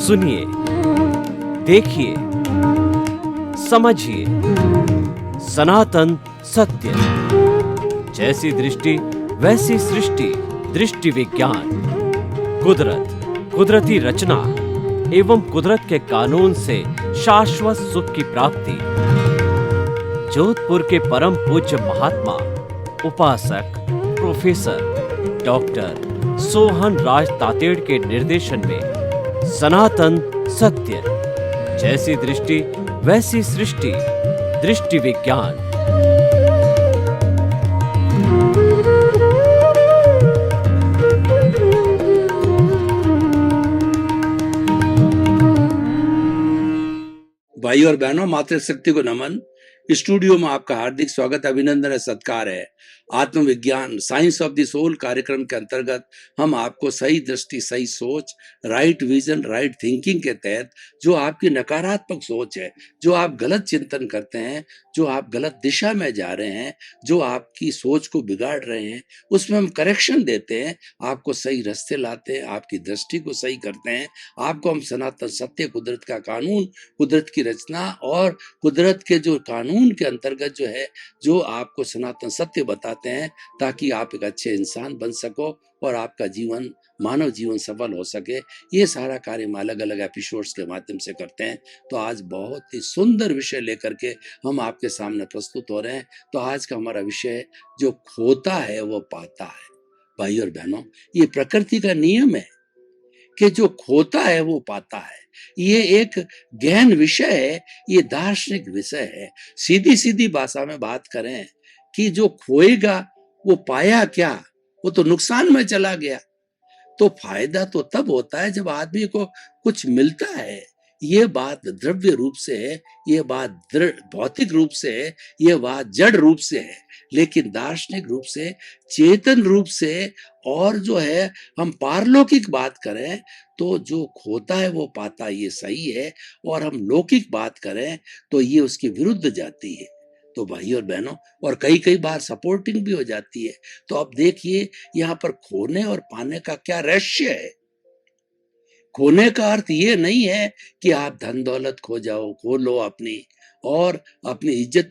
सुनिए, देखिए, समझिए सनातन सत्य। जैसी दृष्टि वैसी सृष्टि, दृष्टि विज्ञान। कुदरत, कुदरती रचना एवं कुदरत के कानून से शाश्वत सुख की प्राप्ति। जोधपुर के परम पूज्य महात्मा उपासक प्रोफेसर डॉक्टर सोहन राज तातेड़ के निर्देशन में सनातन सत्य। जैसी दृष्टि वैसी सृष्टि, दृष्टि विज्ञान। भाई और बहनों, मातृशक्ति को नमन। स्टूडियो में आपका हार्दिक स्वागत, अभिनंदन है, सत्कार है। आत्मविज्ञान, साइंस ऑफ द सोल कार्यक्रम के अंतर्गत हम आपको सही दृष्टि, सही सोच, राइट विजन, राइट थिंकिंग के तहत जो आपकी नकारात्मक सोच है, जो आप गलत चिंतन करते हैं, जो आप गलत दिशा में जा रहे हैं, जो आपकी सोच को बिगाड़ रहे हैं, उसमें हम करेक्शन देते हैं, आपको सही रास्ते लाते हैं, आपकी दृष्टि को सही करते हैं। आपको हम सनातन सत्य, कुदरत का कानून, कुदरत की रचना और कुदरत के जो कानून के अंतर्गत जो है, जो आपको सनातन सत्य बताते हैं, ताकि आप एक अच्छे इंसान बन सको और आपका जीवन, मानव जीवन सफल हो सके। ये सारा कार्य हम अलग अलग एपिसोड्स के माध्यम से करते हैं। तो आज बहुत ही सुंदर विषय लेकर के हम आपके सामने प्रस्तुत हो रहे हैं। तो आज का हमारा विषय है, जो खोता है वो पाता है। भाई और बहनों, ये प्रकृति का नियम है कि जो खोता है वो पाता है। ये एक गहन विषय है, ये दार्शनिक विषय है। सीधी सीधी भाषा में बात करें कि जो खोएगा वो पाया क्या, वो तो नुकसान में चला गया। तो फायदा तो तब होता है जब आदमी को कुछ मिलता है। ये बात द्रव्य रूप से है, ये बात भौतिक रूप से है, ये बात जड़ रूप से है। लेकिन दार्शनिक रूप से, चेतन रूप से, और जो है हम पारलौकिक बात करें तो जो खोता है वो पाता, ये सही है। और हम लौकिक बात करें तो ये उसके विरुद्ध जाती है। तो भाई और बहनों, और कई कई बार सपोर्टिंग भी हो जाती है। तो अब देखिए, यहाँ पर खोने और पाने का क्या रहस्य है। खोने का अर्थ ये नहीं है कि आप धन दौलत खो लो अपनी, और अपनी इज्जत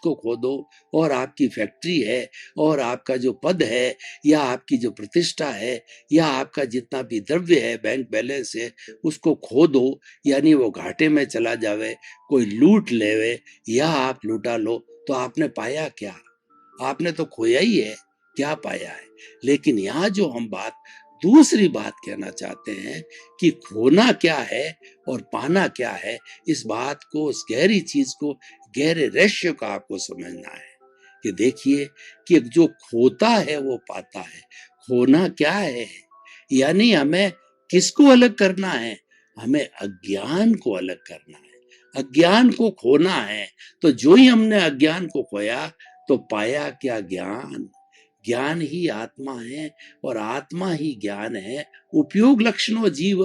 को खो दो, और आपकी फैक्ट्री है, और आपका जो पद है, या आपकी जो प्रतिष्ठा है, या आपका जितना भी द्रव्य है, बैंक बैलेंस है, उसको खो दो, यानी वो घाटे में चला जावे, कोई लूट लेवे, या आप लूटा लो। तो आपने पाया क्या? आपने तो खोया ही है, क्या पाया है? लेकिन यहाँ जो हम दूसरी बात कहना चाहते हैं कि खोना क्या है और पाना क्या है, इस बात को, उस गहरी चीज को, गहरे रहस्य को आपको समझना है। कि देखिए कि जो खोता है वो पाता है। खोना क्या है? यानी हमें किसको अलग करना है? हमें अज्ञान को अलग करना है, अज्ञान को खोना है। तो जो ही हमने अज्ञान को खोया तो पाया क्या? ज्ञान। ज्ञान ही आत्मा है और आत्मा ही ज्ञान है। उपयोग लक्षणों जीव,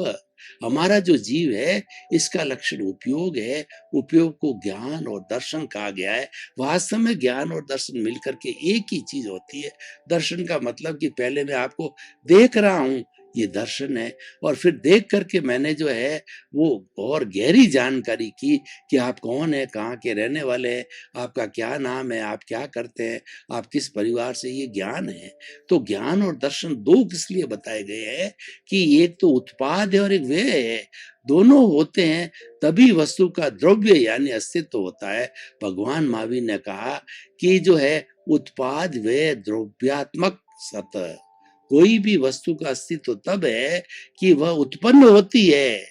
हमारा जो जीव है इसका लक्षण उपयोग है। उपयोग को ज्ञान और दर्शन कहा गया है। वास्तव में ज्ञान और दर्शन मिलकर के एक ही चीज होती है। दर्शन का मतलब कि पहले मैं आपको देख रहा हूं, ये दर्शन है। और फिर देख करके मैंने जो है वो और गहरी जानकारी की कि आप कौन है, कहाँ के रहने वाले हैं, आपका क्या नाम है, आप क्या करते हैं, आप किस परिवार से, ये ज्ञान है। तो ज्ञान और दर्शन दो किस लिए बताए गए हैं कि एक तो उत्पाद है और एक व्यय है। दोनों होते हैं तभी वस्तु का द्रव्य यानी अस्तित्व होता है। भगवान महावीर ने कहा कि जो है उत्पाद व्यय द्रव्यात्मक सत, कोई भी वस्तु का अस्तित्व तब है कि वह उत्पन्न होती है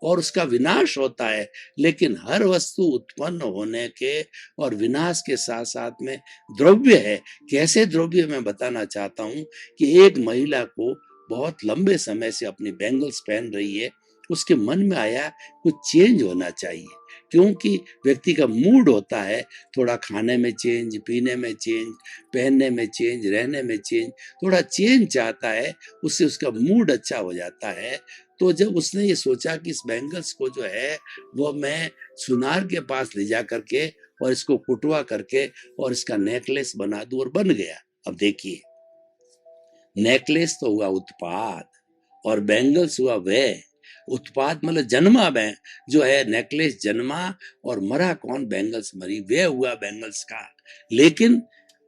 और उसका विनाश होता है। लेकिन हर वस्तु उत्पन्न होने के और विनाश के साथ साथ में द्रव्य है। कैसे द्रव्य? मैं बताना चाहता हूं कि एक महिला को बहुत लंबे समय से अपनी बैंगल्स पहन रही है, उसके मन में आया कुछ चेंज होना चाहिए, क्योंकि व्यक्ति का मूड होता है थोड़ा खाने में चेंज, पीने में चेंज, पहनने में चेंज, रहने में चेंज, थोड़ा चेंज चाहता है, उससे उसका मूड अच्छा हो जाता है। तो जब उसने ये सोचा कि इस बैंगल्स को जो है वो मैं सुनार के पास ले जा करके और इसको कुटवा करके और इसका नेकलेस बना दूं, और बन गया। अब देखिए, नेकलेस तो हुआ उत्पाद और बैंगल्स हुआ व्यय। उत्पाद मतलब जन्मा जो है नेकलेस जन्मा और मरा कौन, बैंगल्स मरी, वे हुआ बैंगल्स का। लेकिन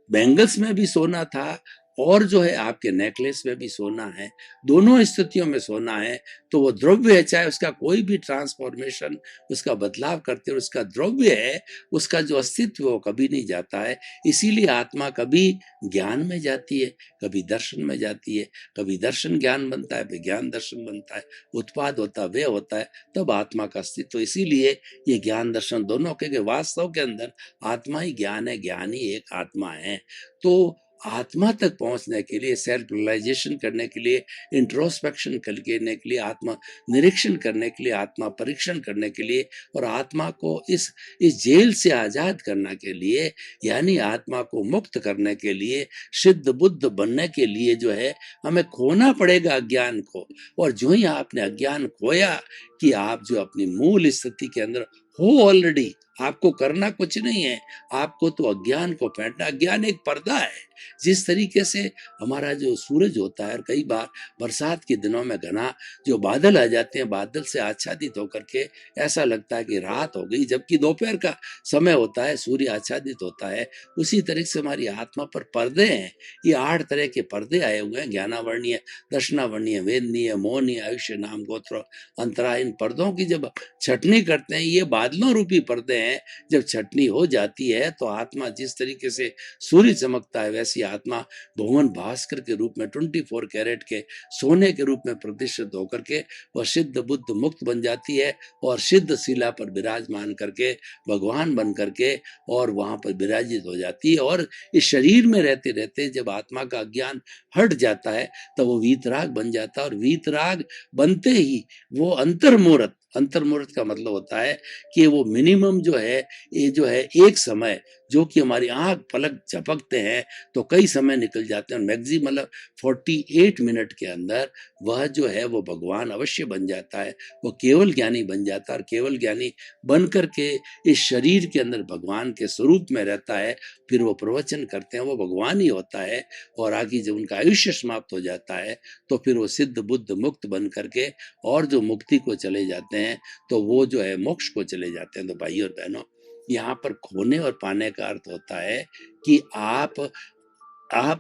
बैंगल्स में भी सोना था और जो है आपके नेकलेस में भी सोना है, दोनों स्थितियों में सोना है। तो वो द्रव्य है, चाहे उसका कोई भी ट्रांसफॉर्मेशन, उसका बदलाव करते और उसका द्रव्य है, उसका जो अस्तित्व वो कभी नहीं जाता है। इसीलिए आत्मा कभी ज्ञान में जाती है, कभी दर्शन में जाती है, कभी दर्शन ज्ञान बनता है, विज्ञान दर्शन बनता है, उत्पाद होता है, वे होता है, तब आत्मा का अस्तित्व। इसीलिए ये ज्ञान दर्शन दोनों के वास्तव के अंदर आत्मा ही ज्ञान है, ज्ञान ही एक आत्मा है। तो आत्मा तक पहुंचने के लिए, सेल्फ रियलाइजेशन करने के लिए, इंट्रोस्पेक्शन करने के लिए, आत्मा निरीक्षण करने के लिए, आत्मा परीक्षण करने के लिए और आत्मा को इस जेल से आजाद करने के लिए, यानी आत्मा को मुक्त करने के लिए, सिद्ध बुद्ध बनने के लिए जो है हमें खोना पड़ेगा अज्ञान को। और जो ही आपने अज्ञान खोया कि आप जो अपनी मूल स्थिति के अंदर हो ऑलरेडी, आपको करना कुछ नहीं है, आपको तो अज्ञान को फेंटना। अज्ञान एक पर्दा है। जिस तरीके से हमारा जो सूरज होता है, और कई बार बरसात के दिनों में घना जो बादल आ जाते हैं, बादल से आच्छादित होकर के ऐसा लगता है कि रात हो गई, जबकि दोपहर का समय होता है, सूर्य आच्छादित होता है। उसी तरह से हमारी आत्मा पर पर्दे हैं। ये 8 तरह के पर्दे आए हुए हैं, ज्ञानावर्णीय, दर्शनावर्णीय, वेदनीय, मोहनीय, आयुष्य, नाम, गोत्र, अंतरा। इन पर्दों की जब छटनी करते हैं, ये बादलों रूपी पर्दे हैं, जब छटनी हो जाती है तो आत्मा जिस तरीके से सूर्य चमकता है, वैसी आत्मा भुवन भास्कर के रूप में 24 कैरेट के सोने के रूप में प्रतिष्ठित होकर के वह सिद्ध बुद्ध मुक्त बन जाती है और सिद्ध शिला पर विराजमान करके भगवान बन करके और वहां पर विराजित हो जाती है। और इस शरीर में रहते रहते जब आत्मा का ज्ञान हट जाता है तो वो वीतराग बन जाता है। और वीतराग बनते ही वो अंतर्मुहूर्त, अंतर्मुहूर्त का मतलब होता है कि वो मिनिमम जो है, ये जो है एक समय, जो कि हमारी आंख पलक झपकते हैं तो कई समय निकल जाते हैं, मैक्सिमम मतलब 48 मिनट के अंदर वह जो है वो भगवान अवश्य बन जाता है। वो केवल ज्ञानी बन जाता है और केवल ज्ञानी बन करके इस शरीर के अंदर भगवान के स्वरूप में रहता है। फिर वो प्रवचन करते हैं, वो भगवान ही होता है। और आगे जब उनका आयुष्य समाप्त हो जाता है तो फिर वो सिद्ध बुद्ध मुक्त बन करके और जो मुक्ति को चले जाते हैं, तो वो जो है मोक्ष को चले जाते हैं। तो भाई और बहनों, यहाँ पर खोने और पाने का अर्थ होता है कि आप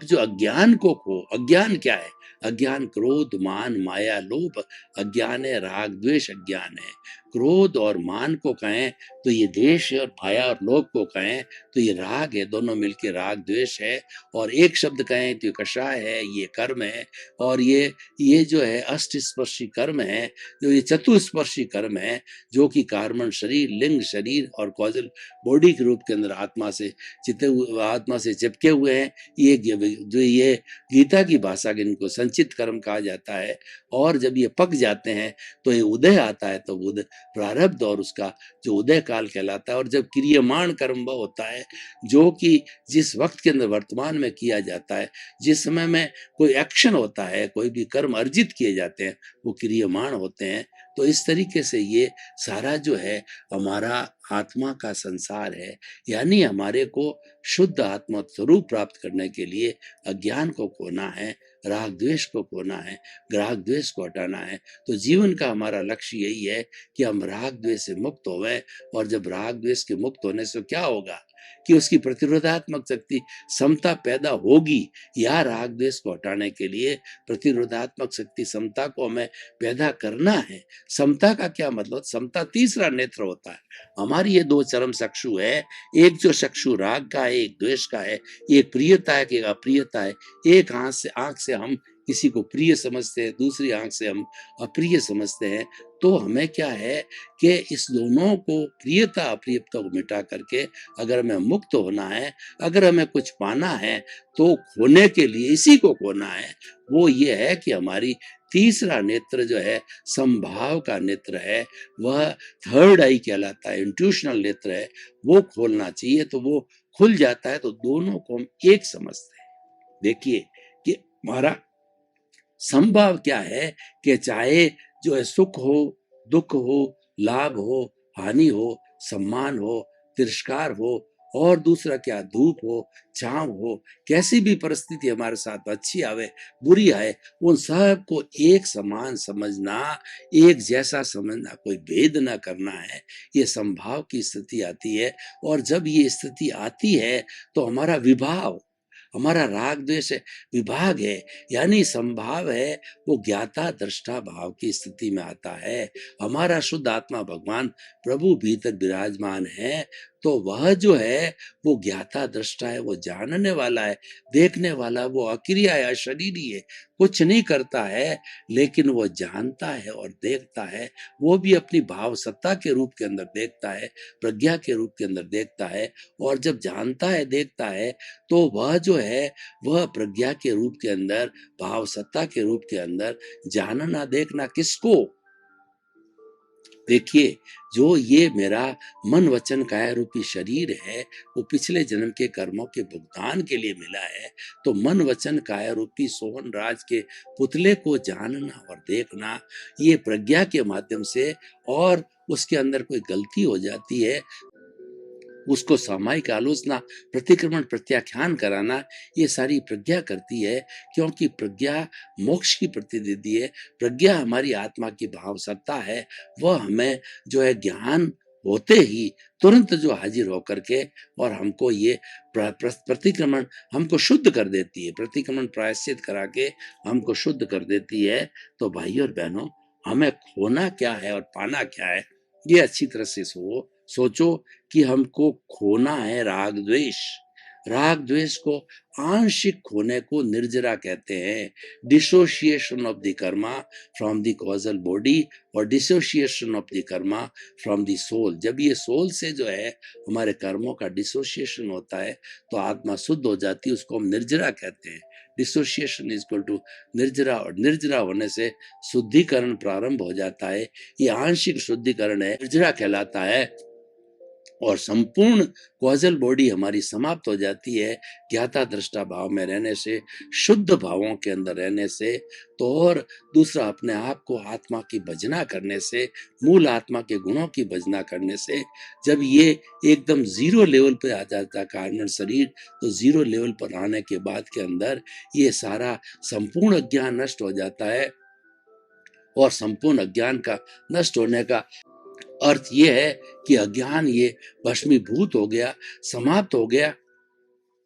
जो अज्ञान को खो। अज्ञान क्या है? अज्ञान क्रोध, मान, माया, लोभ अज्ञान है। राग द्वेष अज्ञान है। क्रोध और मान को कहें तो ये देश है, और माया और लोभ को कहें तो ये राग है। दोनों मिलके राग द्वेष है। और एक शब्द कहें तो ये कषाय है, ये कर्म है। और ये जो है अष्टस्पर्शी कर्म है, जो ये चतुस्पर्शी कर्म है, जो कि कार्बन शरीर, लिंग शरीर और कॉजल बॉडी के रूप के अंदर आत्मा से चिपके हुए हैं। ये गीता की भाषा के इनको संचित कर्म कहा जाता है। और जब ये पक जाते हैं तो ये उदय आता है, तो उदय प्रारब्ध और उसका जो उदय काल कहलाता है। और जब क्रियमाण कर्म वह होता है जो कि जिस वक्त के अंदर वर्तमान में किया जाता है, जिस समय में कोई एक्शन होता है, कोई भी कर्म अर्जित किए जाते हैं, वो क्रियमाण होते हैं। तो इस तरीके से ये सारा जो है हमारा आत्मा का संसार है। यानी हमारे को शुद्ध आत्मा स्वरूप प्राप्त करने के लिए अज्ञान को खोना है, राग द्वेष को खोना है, राग द्वेष को हटाना है। तो जीवन का हमारा लक्ष्य यही है कि हम राग द्वेष से मुक्त होवें। और जब राग द्वेष के मुक्त होने से क्या होगा कि उसकी प्रतिरोधात्मक शक्ति समता पैदा होगी। या राग द्वेष को हटाने के लिए प्रतिरोधात्मक शक्ति समता को हमें पैदा करना है। समता का क्या मतलब? समता तीसरा नेत्र होता है। हमारी ये 2 चरम चक्षु है, एक जो चक्षु राग का है, एक द्वेष का है, एक प्रियता है, एक अप्रियता है। एक आंख से हम किसी को प्रिय समझते हैं, दूसरी आंख से हम अप्रिय समझते हैं। तो हमें क्या है कि इस दोनों को, प्रियता अप्रियता को मिटा करके अगर हमें मुक्त होना है, अगर हमें कुछ पाना है, तो खोने के लिए इसी को खोना है। वो ये है कि हमारी तीसरा नेत्र जो है, संभाव का नेत्र है, वह थर्ड आई कहलाता है, इंट्यूशनल नेत्र है, वो खोलना चाहिए। तो वो खुल जाता है तो दोनों को हम एक समझते हैं। देखिए कि हमारा संभाव क्या है कि चाहे जो है सुख हो, दुख हो, लाभ हो, हानि हो, सम्मान हो, तिरस्कार हो, और दूसरा क्या, धूप हो, छांव हो, कैसी भी परिस्थिति हमारे साथ अच्छी आवे, बुरी आए, उन सब को एक समान समझना, एक जैसा समझना, कोई भेद ना करना है। ये संभाव की स्थिति आती है, और जब ये स्थिति आती है तो हमारा विभाव, हमारा राग द्वेष विभाग है, यानी संभाव है, वो ज्ञाता दृष्टा भाव की स्थिति में आता है। हमारा शुद्ध आत्मा भगवान प्रभु भीतर विराजमान है, तो वह जो है वो ज्ञाता दृष्टा है, वो जानने वाला है, देखने वाला, वो अक्रिया है, अशरीरी है, कुछ नहीं करता है, लेकिन वो जानता है और देखता है। वो भी अपनी भाव सत्ता के रूप के अंदर देखता है, प्रज्ञा के रूप के अंदर देखता है। और जब जानता है, देखता है, तो वह जो है वह प्रज्ञा के रूप के अंदर, भाव सत्ता के रूप के अंदर जानना देखना किसको? देखिए, जो ये मेरा मन वचन काया रूपी शरीर है, वो पिछले जन्म के कर्मों के भुगतान के लिए मिला है। तो मन वचन काया रूपी सोहन राज के पुतले को जानना और देखना, ये प्रज्ञा के माध्यम से, और उसके अंदर कोई गलती हो जाती है, उसको सामायिक आलोचना, प्रतिक्रमण, प्रत्याख्यान कराना, ये सारी प्रज्ञा करती है। क्योंकि प्रज्ञा मोक्ष की प्रतिनिधि है, प्रज्ञा हमारी आत्मा की भाव सत्ता है। वह हमें जो है ज्ञान होते ही तुरंत जो हाजिर होकर के और हमको ये प्रतिक्रमण हमको शुद्ध कर देती है, प्रतिक्रमण प्रायश्चित करा के हमको शुद्ध कर देती है। तो भाई और बहनों, हमें खोना क्या है और पाना क्या है, ये अच्छी तरह से सोचो कि हमको खोना है राग द्वेष। राग द्वेष को आंशिक खोने को निर्जरा कहते हैं, dissociation of the karma from the causal body, और dissociation of the karma from the soul. जब ये सोल से जो है हमारे कर्मों का डिसोसिएशन होता है, तो आत्मा शुद्ध हो जाती है, उसको हम निर्जरा कहते हैं। डिसोसिएशन इज इक्वल टू निर्जरा, और निर्जरा होने से शुद्धिकरण प्रारंभ हो जाता है। ये आंशिक शुद्धिकरण है, निर्जरा कहलाता है। और संपूर्ण कॉजल बॉडी हमारी समाप्त हो जाती है ज्ञाता दृष्टा भाव में रहने से, शुद्ध भावों के अंदर रहने से। तो और दूसरा, अपने आप को आत्मा की भजना करने से, मूल आत्मा के गुणों की भजना करने से। जब ये एकदम जीरो लेवल पे आ जाता है कार्बन शरीर, तो जीरो लेवल पर आने के बाद के अंदर ये सारा संपूर्ण अज्ञान नष्ट हो जाता है। और संपूर्ण अज्ञान का नष्ट होने का अर्थ ये है कि अज्ञान ये भस्मीभूत हो गया, समाप्त हो गया,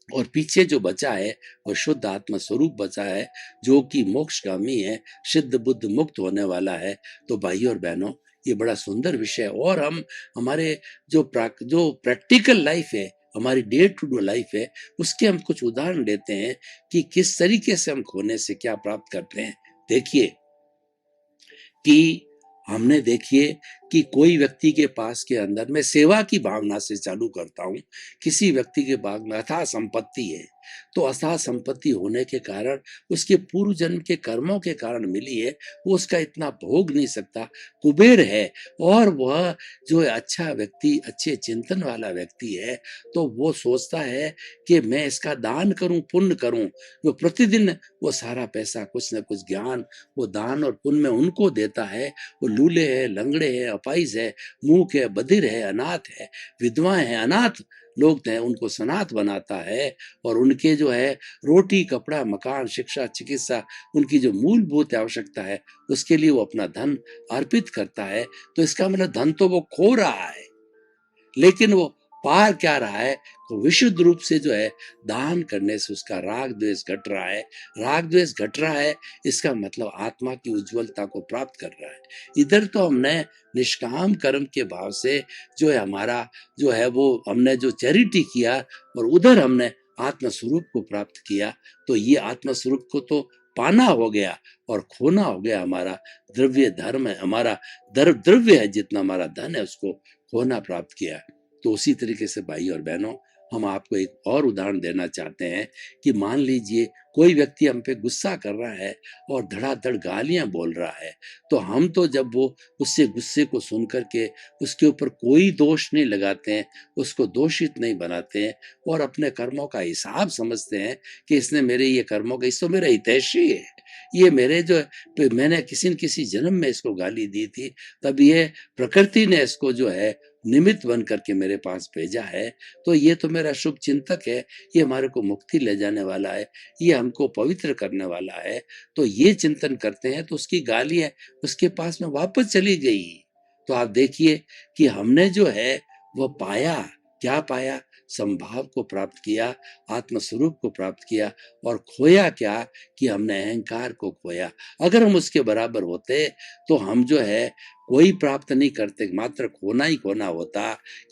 और पीछे जो बचा है वो शुद्ध आत्मा स्वरूप बचा है, जो कि मोक्षगामी है, सिद्ध बुद्ध मुक्त होने वाला है। तो भाई और बहनों, ये बड़ा सुंदर विषय है। और हम हमारे जो प्रैक्टिकल लाइफ है, हमारी डे टू डे लाइफ है, उसके हम कुछ उदाहरण देते हैं कि किस तरीके से हम खोने से क्या प्राप्त करते हैं। देखिए कि हमने देखिए कि कोई व्यक्ति के पास के अंदर, मैं सेवा की भावना से चालू करता हूँ, किसी व्यक्ति के पास में अथाह संपत्ति है, तो अथाह संपत्ति होने के कारण, उसके पूर्व जन्म के कर्मों के कारण मिली है, वो उसका इतना भोग नहीं सकता, कुबेर है। और वह जो अच्छा व्यक्ति, अच्छे चिंतन वाला व्यक्ति है, तो वो सोचता है कि मैं इसका दान करूं, पुण्य करूं। जो प्रतिदिन वो सारा पैसा, कुछ न कुछ ज्ञान वो दान और पुण्य में उनको देता है। वो लूले है, लंगड़े है, अपाइज है, मूक है, बधिर है, अनाथ है, विधवाएं हैं, अनाथ लोग हैं, उनको सनाथ बनाता है। और उनके जो है रोटी, कपड़ा, मकान, शिक्षा, चिकित्सा, उनकी जो मूलभूत आवश्यकता है, उसके लिए वो अपना धन अर्पित करता है। तो इसका मतलब धन तो वो खो रहा है, लेकिन वो पा क्या रहा है, तो विशुद्ध रूप से जो है दान करने से उसका राग द्वेष घट रहा है। राग द्वेष घट रहा है, इसका मतलब आत्मा की उज्जवलता को प्राप्त कर रहा है। इधर तो हमने निष्काम कर्म के भाव से जो है हमारा जो है वो हमने जो चैरिटी किया, और उधर हमने आत्म स्वरूप को प्राप्त किया। तो ये आत्म स्वरूप को तो पाना हो गया, और खोना हो गया हमारा द्रव्य धर्म है, हमारा द्रव्य है, जितना हमारा धन है उसको खोना प्राप्त किया। तो उसी तरीके से भाई और बहनों, हम आपको एक और उदाहरण देना चाहते हैं कि मान लीजिए कोई व्यक्ति हम पे गुस्सा कर रहा है और धड़ाधड़ गालियां बोल रहा है, तो हम तो जब वो उससे गुस्से को सुन करके उसके ऊपर कोई दोष नहीं लगाते हैं, उसको दोषित नहीं बनाते हैं, और अपने कर्मों का हिसाब समझते हैं कि इसने मेरे ये कर्मों का, इसको मेरा हितैषी है, ये मेरे जो मैंने किसी न किसी जन्म में इसको गाली दी थी, तब ये प्रकृति ने इसको जो है निमित्त बन करके मेरे पास भेजा है, तो ये तो मेरा शुभ चिंतक है, ये हमारे को मुक्ति ले जाने वाला है, ये हमको पवित्र करने वाला है। तो ये चिंतन करते हैं तो उसकी गालियां उसके पास में वापस चली गई। तो आप देखिए कि हमने जो है वो पाया, क्या पाया? संभाव को प्राप्त किया, आत्मस्वरूप को प्राप्त किया, और खोया क्या? कि हमने अहंकार को खोया। अगर हम उसके बराबर होते तो हम जो है कोई प्राप्त नहीं करते, मात्र खोना ही खोना होता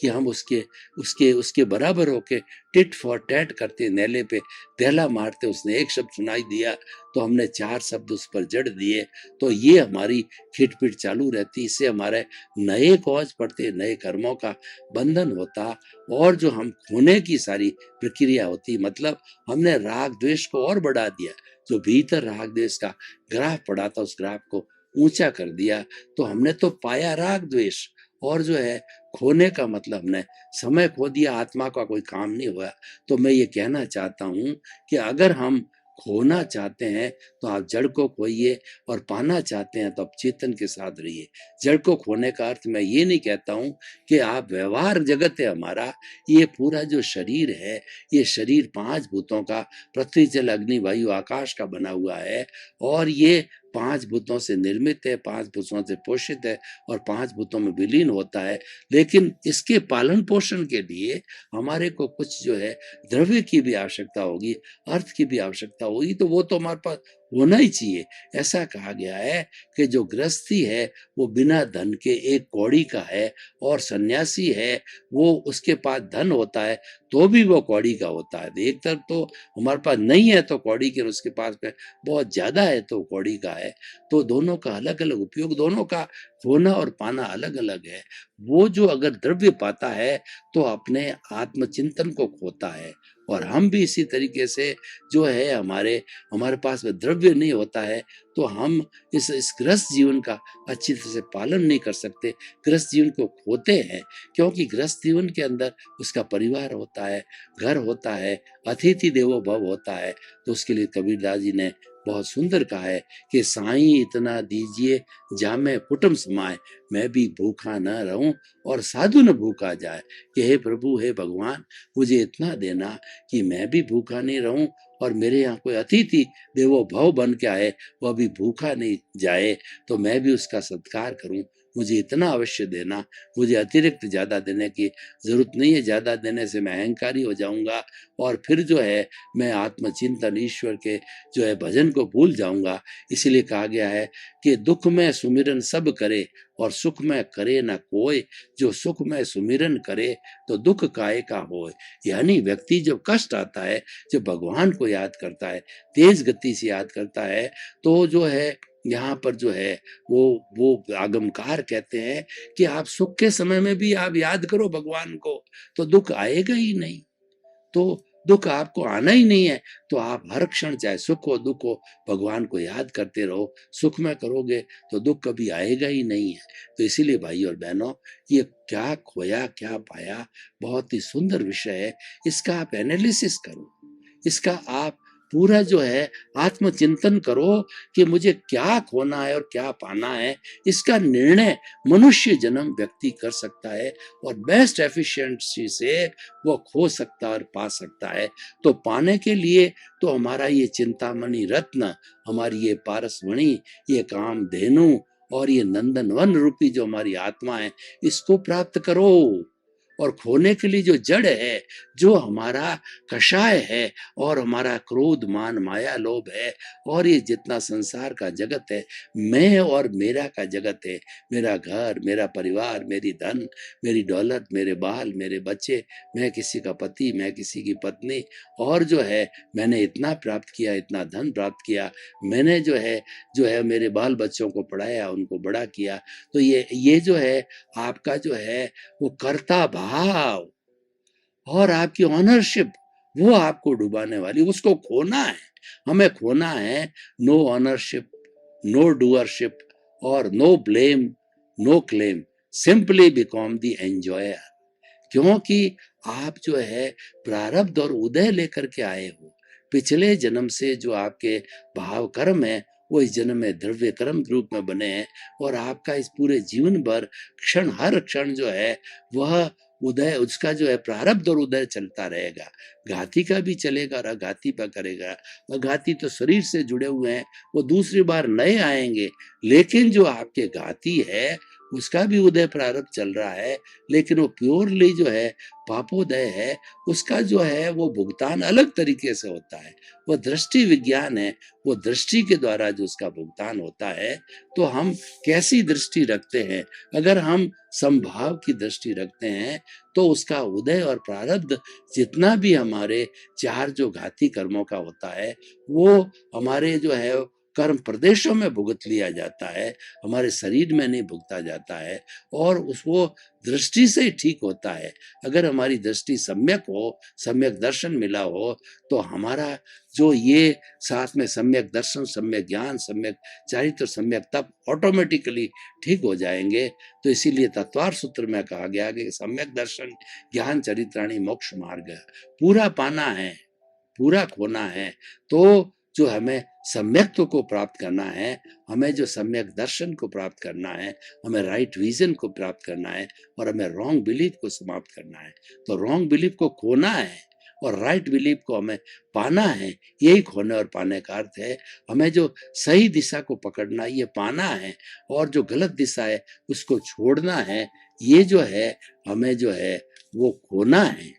कि हम उसके उसके उसके बराबर होके टिट फॉर टैट करते, नेले पे दहला मारते। उसने एक शब्द सुनाई दिया तो हमने 4 शब्द उस पर जड़ दिए, तो ये हमारी खिटपिट चालू रहती। इससे हमारे नए कॉज पड़ते, नए कर्मों का बंधन होता, और जो हम खोने की सारी प्रक्रिया होती, मतलब हमने राग द्वेष को और बढ़ा दिया। जो भीतर राग द्वेष का ग्राफ पड़ा था, उस ग्राफ को ऊंचा कर दिया। तो हमने तो पाया राग द्वेष, और जो है खोने का मतलब हमने समय खो दिया, आत्मा का कोई काम नहीं हुआ। तो मैं ये कहना चाहता हूं कि अगर हम खोना चाहते हैं तो आप जड़ को खोइए, और पाना चाहते हैं तो आप चेतन के साथ रहिए। जड़ को खोने का अर्थ मैं ये नहीं कहता हूं कि आप व्यवहार जगत है हमारा, ये पूरा जो शरीर है, ये शरीर 5 भूतों का, पृथ्वी जल अग्नि वायु आकाश का बना हुआ है, और ये 5 भूतों से निर्मित है, 5 भूतों से पोषित है, और 5 भूतों में विलीन होता है। लेकिन इसके पालन पोषण के लिए हमारे को कुछ जो है द्रव्य की भी आवश्यकता होगी, अर्थ की भी आवश्यकता होगी, तो वो तो हमारे पास होना ही चाहिए। ऐसा कहा गया है कि जो गृहस्थी है वो बिना धन के एक कौड़ी का है, और सन्यासी है वो उसके पास धन होता है तो भी वो कौड़ी का होता है। एक तरफ तो हमारे पास नहीं है तो कौड़ी के, उसके पास में बहुत ज्यादा है तो कौड़ी का है। तो दोनों का अलग अलग उपयोग, दोनों का खोना और पाना अलग अलग है। वो जो अगर द्रव्य पाता है तो अपने आत्मचिंतन को खोता है, और हम भी इसी तरीके से जो है हमारे हमारे पास में द्रव्य नहीं होता है तो हम इस गृहस्थ जीवन का अच्छी तरह से पालन नहीं कर सकते, गृहस्थ जीवन को खोते हैं। क्योंकि गृहस्थ जीवन के अंदर उसका परिवार होता है, घर होता है, अतिथि देवो भव होता है। तो उसके लिए कबीरदास जी ने बहुत सुंदर कहा है कि साईं इतना दीजिए जामे कुटुम समाए, मैं भी भूखा न रहूं और साधु न भूखा जाए। कि हे प्रभु, हे भगवान, मुझे इतना देना कि मैं भी भूखा नहीं रहूं, और मेरे यहाँ कोई अतिथि देवो भव बन के आए, वह भी भूखा नहीं जाए, तो मैं भी उसका सत्कार करूं। मुझे इतना अवश्य देना, मुझे अतिरिक्त ज्यादा देने की जरूरत नहीं है। ज्यादा देने से मैं अहंकारी हो जाऊंगा, और फिर जो है मैं आत्मचिंतन ईश्वर के जो है भजन को भूल जाऊंगा। इसीलिए कहा गया है कि दुख में सुमिरन सब करे, और सुख में करे न कोय। जो सुख में सुमिरन करे तो दुख काहे का होय। यानी व्यक्ति जब कष्ट आता है, जब भगवान को याद करता है, तेज गति से याद करता है, तो जो है यहाँ पर जो है वो आगमकार कहते हैं कि आप सुख के समय में भी आप याद करो भगवान को, तो दुख आएगा ही नहीं। तो दुख आपको आना ही नहीं है, तो आप हर क्षण चाहे सुख हो दुख हो भगवान को याद करते रहो। सुख में करोगे तो दुख कभी आएगा ही नहीं है। तो इसीलिए भाई और बहनों, ये क्या खोया क्या पाया, बहुत ही सुंदर विषय है। इसका आप एनालिसिस करो, इसका आप पूरा जो है आत्मचिंतन करो कि मुझे क्या खोना है और क्या पाना है। इसका निर्णय मनुष्य जन्म व्यक्ति कर सकता है, और बेस्ट एफिशिएंसी से वो खो सकता और पा सकता है। तो पाने के लिए तो हमारा ये चिंतामणि रत्न, हमारी ये पारसमणि, ये कामधेनु और ये नंदनवन रूपी जो हमारी आत्मा है, इसको प्राप्त करो। और खोने के लिए जो जड़ है, जो हमारा कषाय है, और हमारा क्रोध मान माया लोभ है, और ये जितना संसार का जगत है, मैं और मेरा का जगत है, मेरा घर, मेरा परिवार, मेरी धन, मेरी दौलत, मेरे बाल, मेरे बच्चे, मैं किसी का पति, मैं किसी की पत्नी, और जो है मैंने इतना प्राप्त किया, इतना धन प्राप्त किया, मैंने जो है मेरे बाल बच्चों को पढ़ाया, उनको बड़ा किया। तो ये जो है आपका जो है वो कर्ता भाव और आपकी ऑनरशिप, वो आपको डुबाने वाली, उसको खोना है। हमें खोना है नो ऑनरशिप, नो डूअरशिप और no blame, no claim, simply become the enjoyer. क्योंकि आप जो है प्रारब्ध और उदय लेकर के आए हो। पिछले जन्म से जो आपके भाव कर्म है वो इस जन्म में द्रव्य कर्म रूप में बने हैं और आपका इस पूरे जीवन भर क्षण हर क्षण जो है वह उदय, उसका जो है प्रारब्ध और उदय चलता रहेगा। घाती का भी चलेगा और अघाती पर करेगा। अघाती तो शरीर से जुड़े हुए हैं, वो दूसरी बार नए आएंगे, लेकिन जो आपके घाती है उसका भी उदय प्रारब्ध चल रहा है, लेकिन वो प्योरली जो है पापोदय है, उसका जो है वो भुगतान अलग तरीके से होता है। वो दृष्टि विज्ञान है, वो दृष्टि के द्वारा जो उसका भुगतान होता है। तो हम कैसी दृष्टि रखते हैं? अगर हम समभाव की दृष्टि रखते हैं तो उसका उदय और प्रारब्ध जितना भी हमारे चार जो घाती कर्मों का होता है वो हमारे जो है कर्म प्रदेशों में भुगत लिया जाता है, हमारे शरीर में नहीं भुगता जाता है और उसको दृष्टि से ही ठीक होता है। अगर हमारी दृष्टि सम्यक हो, सम्यक दर्शन मिला हो, तो हमारा जो ये साथ में सम्यक दर्शन, सम्यक ज्ञान, सम्यक चारित्र, सम्यक तप ऑटोमेटिकली ठीक हो जाएंगे। तो इसीलिए तत्वार सूत्र में कहा गया कि सम्यक दर्शन ज्ञान चरित्राणि मोक्ष मार्ग पूरा पाना है, पूरा खोना है। तो जो हमें सम्यक्त्व को प्राप्त करना है, हमें जो सम्यक दर्शन को प्राप्त करना है, हमें राइट विजन को प्राप्त करना है और हमें रॉन्ग बिलीफ को समाप्त करना है। तो रॉन्ग बिलीफ को खोना है और राइट बिलीफ को हमें पाना है। यही खोने और पाने का अर्थ है। हमें जो सही दिशा को पकड़ना, ये पाना है, और जो गलत दिशा है उसको छोड़ना है। ये जो है हमें जो है वो खोना है।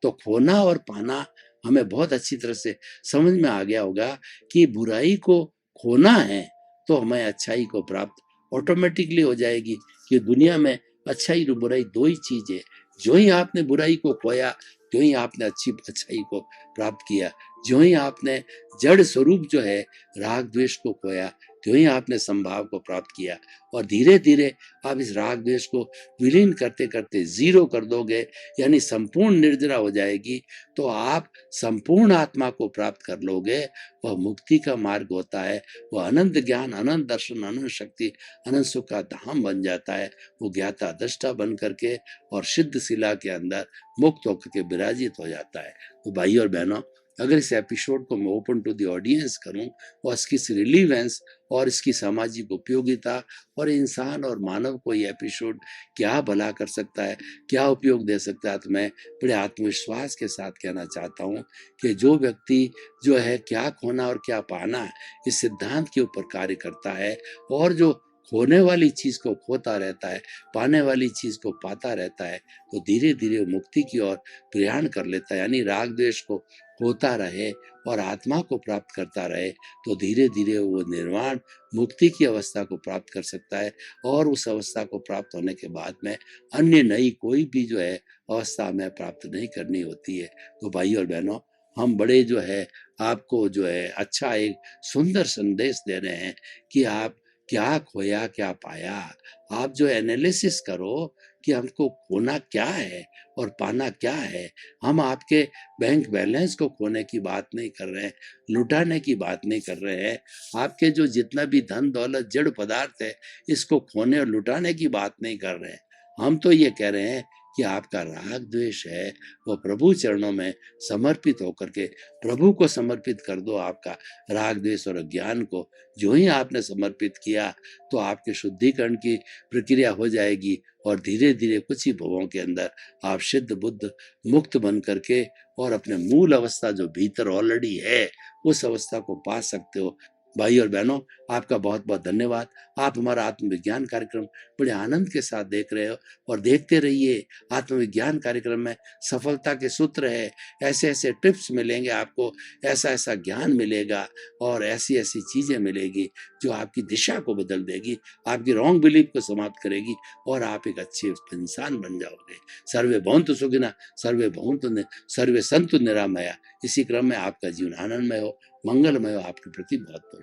तो खोना और पाना हमें बहुत अच्छी तरह से समझ में आ गया होगा कि बुराई को खोना है तो हमें अच्छाई को प्राप्त ऑटोमेटिकली हो जाएगी। कि दुनिया में अच्छाई और बुराई दो ही चीज है। जो ही आपने बुराई को खोया, जो ही आपने अच्छाई को प्राप्त किया। जो ही आपने जड़ स्वरूप जो है राग द्वेष को खोया, जो ही आपने संभाव को प्राप्त किया। और धीरे धीरे आप इस राग द्वेष को विलीन करते करते जीरो कर दोगे, यानी संपूर्ण निर्जरा हो जाएगी, तो आप संपूर्ण आत्मा को प्राप्त कर लोगे। वह मुक्ति का मार्ग होता है। वह अनंत ज्ञान, अनंत दर्शन, अनंत शक्ति, अनंत सुख का धाम बन जाता है। वो ज्ञाता दृष्टा बन करके और सिद्ध शिला के अंदर मुक्त होकर के विराजित हो जाता है। तो भाई और बहनों, अगर इस एपिसोड को मैं ओपन टू द ऑडियंस करूं और इसकी रिलीवेंस और इसकी सामाजिक उपयोगिता और इंसान और मानव को ये एपिसोड क्या भला कर सकता है, क्या उपयोग दे सकता है, तो मैं बड़े आत्मविश्वास के साथ कहना चाहता हूं कि जो व्यक्ति जो है क्या खोना और क्या पाना, इस सिद्धांत के ऊपर कार्य करता है और जो खोने वाली चीज को खोता रहता है, पाने वाली चीज को पाता रहता है, तो धीरे धीरे मुक्ति की ओर प्रयाण कर लेता है। यानी राग द्वेष को खोता रहे और आत्मा को प्राप्त करता रहे, तो धीरे धीरे वो निर्वाण मुक्ति की अवस्था को प्राप्त कर सकता है। और उस अवस्था को प्राप्त होने के बाद में अन्य नई कोई भी जो है अवस्था हमें प्राप्त नहीं करनी होती है। तो भाई और बहनों, हम बड़े जो है आपको जो है अच्छा एक सुंदर संदेश दे रहे हैं कि आप क्या खोया क्या पाया। आप जो एनालिसिस करो कि हमको खोना क्या है और पाना क्या है। हम आपके बैंक बैलेंस को खोने की बात नहीं कर रहे हैं, लुटाने की बात नहीं कर रहे हैं। आपके जो जितना भी धन दौलत जड़ पदार्थ है, इसको खोने और लुटाने की बात नहीं कर रहे हैं। हम तो ये कह रहे हैं कि आपका राग द्वेष है वो प्रभु चरणों में समर्पित होकर के प्रभु को समर्पित कर दो। आपका राग द्वेष और अज्ञान को जो ही आपने समर्पित किया, तो आपके शुद्धिकरण की प्रक्रिया हो जाएगी और धीरे धीरे कुछ ही भवों के अंदर आप सिद्ध बुद्ध मुक्त बन करके और अपने मूल अवस्था जो भीतर ऑलरेडी है उस अवस्था को पा सकते हो। भाई और बहनों, आपका बहुत बहुत धन्यवाद। आप हमारा आत्मविज्ञान कार्यक्रम बड़े आनंद के साथ देख रहे हो और देखते रहिए। आत्मविज्ञान कार्यक्रम में सफलता के सूत्र है, ऐसे ऐसे टिप्स मिलेंगे आपको, ऐसा ऐसा ज्ञान मिलेगा और ऐसी ऐसी चीजें मिलेगी जो आपकी दिशा को बदल देगी, आपकी रॉन्ग बिलीफ को समाप्त करेगी और आप एक अच्छे इंसान बन जाओगे। सर्वे भवन्तु सुखिनः, सर्वे भवन्तु सर्वे सन्तु निरामया। इसी क्रम में आपका जीवन आनंदमय हो, मंगलमय हो। आपके प्रति बहुत बहुत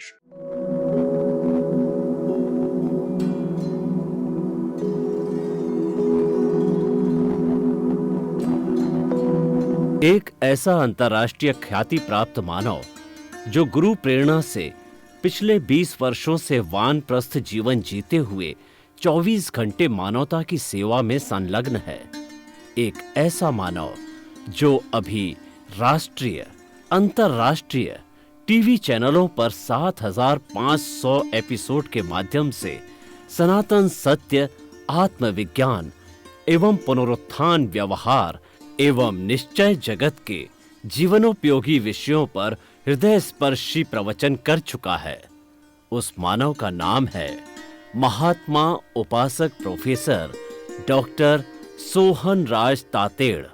एक ऐसा अंतर्राष्ट्रीय ख्याति प्राप्त मानव जो गुरु प्रेरणा से पिछले 20 वर्षों से वानप्रस्थ जीवन जीते हुए 24 घंटे मानवता की सेवा में संलग्न है। एक ऐसा मानव जो अभी राष्ट्रीय, अंतर्राष्ट्रीय, टीवी चैनलों पर 7,500 एपिसोड के माध्यम से सनातन सत्य, आत्मविज्ञान एवं पुनरुत्थान, व्यवहार एवं निश्चय जगत के जीवनोपयोगी विषयों पर हृदय स्पर्शी प्रवचन कर चुका है। उस मानव का नाम है महात्मा उपासक प्रोफेसर डॉक्टर सोहन राज तातेड़।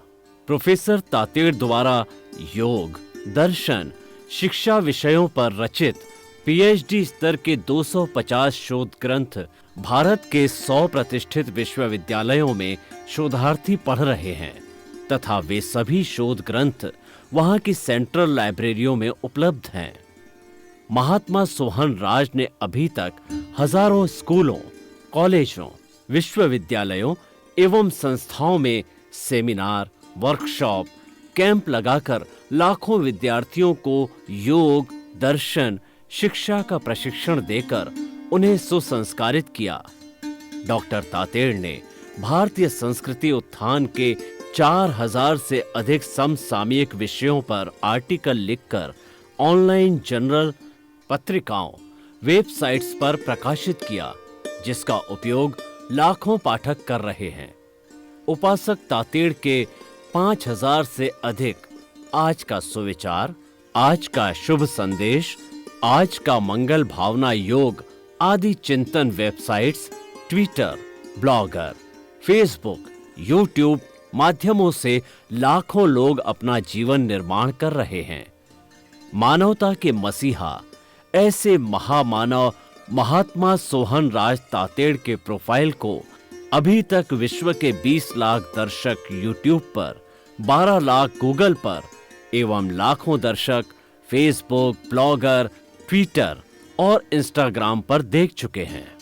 प्रोफेसर तातेड़ द्वारा योग, दर्शन, शिक्षा विषयों पर रचित पीएचडी स्तर के 250 शोध ग्रंथ भारत के 100 प्रतिष्ठित विश्वविद्यालयों में शोधार्थी पढ़ रहे हैं तथा वे सभी शोध ग्रंथ वहां की सेंट्रल लाइब्रेरियों में उपलब्ध हैं। महात्मा सोहन राज ने अभी तक हजारों स्कूलों, कॉलेजों, विश्वविद्यालयों एवं संस्थाओं में सेमिनार, वर्कशॉप, कैंप लगाकर लाखों विद्यार्थियों को योग, दर्शन, शिक्षा का प्रशिक्षण देकर उन्हें सुसंस्कारित किया। डॉक्टर तातेड़ ने भारतीय संस्कृति उत्थान के 4000 से अधिक समसामयिक विषयों पर आर्टिकल लिखकर ऑनलाइन जर्नल, पत्रिकाओं, वेबसाइट्स पर प्रकाशित किया, जिसका उपयोग लाखों पाठक कर रहे हैं। उपासक तातेड़ के 5000 से अधिक आज का सुविचार, आज का शुभ संदेश, आज का मंगल भावना योग आदि चिंतन websites, Twitter, blogger, Facebook, YouTube माध्यमों से लाखों लोग अपना जीवन निर्माण कर रहे हैं। मानवता के मसीहा ऐसे महामानव महात्मा सोहन राज तातेड़ के प्रोफाइल को अभी तक विश्व के 20 लाख दर्शक यूट्यूब पर, 12 लाख गूगल पर एवं लाखों दर्शक फेसबुक, ब्लॉगर, ट्विटर और इंस्टाग्राम पर देख चुके हैं।